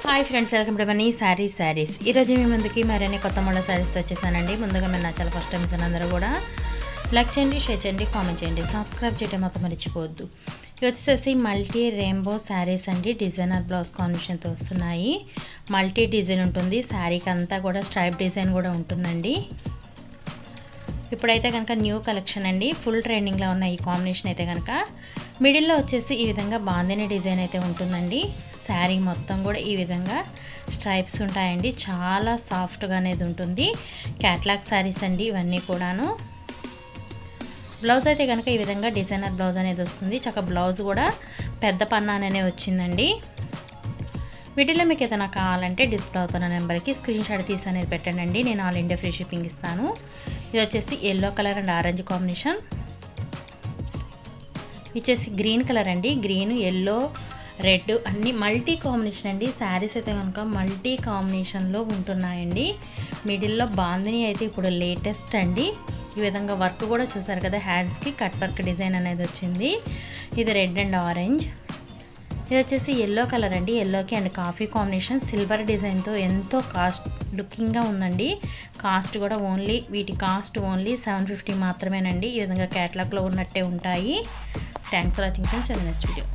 Hi friends, welcome to money saris. ఈరోజు మీ ముందుకి మరిన్ని కొత్త మోడల్ శారీస్తో వచ్చేసానండి. ముందుగా మీరు నా చాలా ఫస్ట్ టైం అందరూ కూడా లైక్ చేయండి, షేర్ చేయండి, కామెంట్ చేయండి, సబ్స్క్రైబ్ చేయడం మాత్రం మర్చిపోవద్దు. ఇవి వచ్చేసి మల్టీ రెయిన్బో శారీస్ అండి. డిజైనర్ బ్లౌజ్ కాంబినేషన్తో వస్తున్నాయి. మల్టీ డిజైన్ ఉంటుంది, శారీకి అంతా కూడా స్ట్రైప్ డిజైన్ కూడా ఉంటుందండి. ఇప్పుడైతే కనుక న్యూ కలెక్షన్ అండి, ఫుల్ ట్రెండింగ్లో ఉన్న ఈ కాంబినేషన్ అయితే కనుక మిడిల్లో వచ్చేసి ఈ విధంగా బాందిని డిజైన్ అయితే ఉంటుందండి. శారీ మొత్తం కూడా ఈ విధంగా స్ట్రైప్స్ ఉంటాయండి, చాలా సాఫ్ట్గా అనేది ఉంటుంది. క్యాట్లాగ్ శారీస్ అండి ఇవన్నీ కూడాను. బ్లౌజ్ అయితే కనుక ఈ విధంగా డిజైనర్ బ్లౌజ్ అనేది వస్తుంది. చక్క బ్లౌజ్ కూడా పెద్ద పన్నా అనే వచ్చిందండి. వీటిలో మీకు ఏదైనా కావాలంటే డిస్ప్లే అవుతున్న నెంబర్కి స్క్రీన్ షాట్ తీసి అనేది పెట్టండి. నేను ఆల్ ఇండియా ఫ్రీ షిప్పింగ్ ఇస్తాను. ఇది వచ్చేసి yellow colour and orange combination. వచ్చేసి గ్రీన్ కలర్ అండి, గ్రీన్ ఎల్లో రెడ్ అన్ని మల్టీ కాంబినేషన్ అండి. శారీస్ అయితే కనుక మల్టీ కాంబినేషన్లో ఉంటున్నాయండి. మిడిల్లో బాందిని అయితే ఇప్పుడు లేటెస్ట్ అండి. ఈ విధంగా వర్క్ కూడా చూసారు కదా, హ్యాండ్స్కి కట్ వర్క్ డిజైన్ అనేది వచ్చింది. ఇది రెడ్ అండ్ ఆరెంజ్. ఇది వచ్చేసి ఎల్లో కలర్ అండి, ఎల్లోకి అండ్ కాఫీ కాంబినేషన్ సిల్వర్ డిజైన్తో ఎంతో కాస్ట్ లుకింగ్గా ఉందండి. కాస్ట్ కూడా వీటి కాస్ట్ ఓన్లీ 750 మాత్రమేనండి. ఈ విధంగా క్యాటలాగ్లో ఉన్నట్టే ఉంటాయి. Thanks for watching friends. Next video.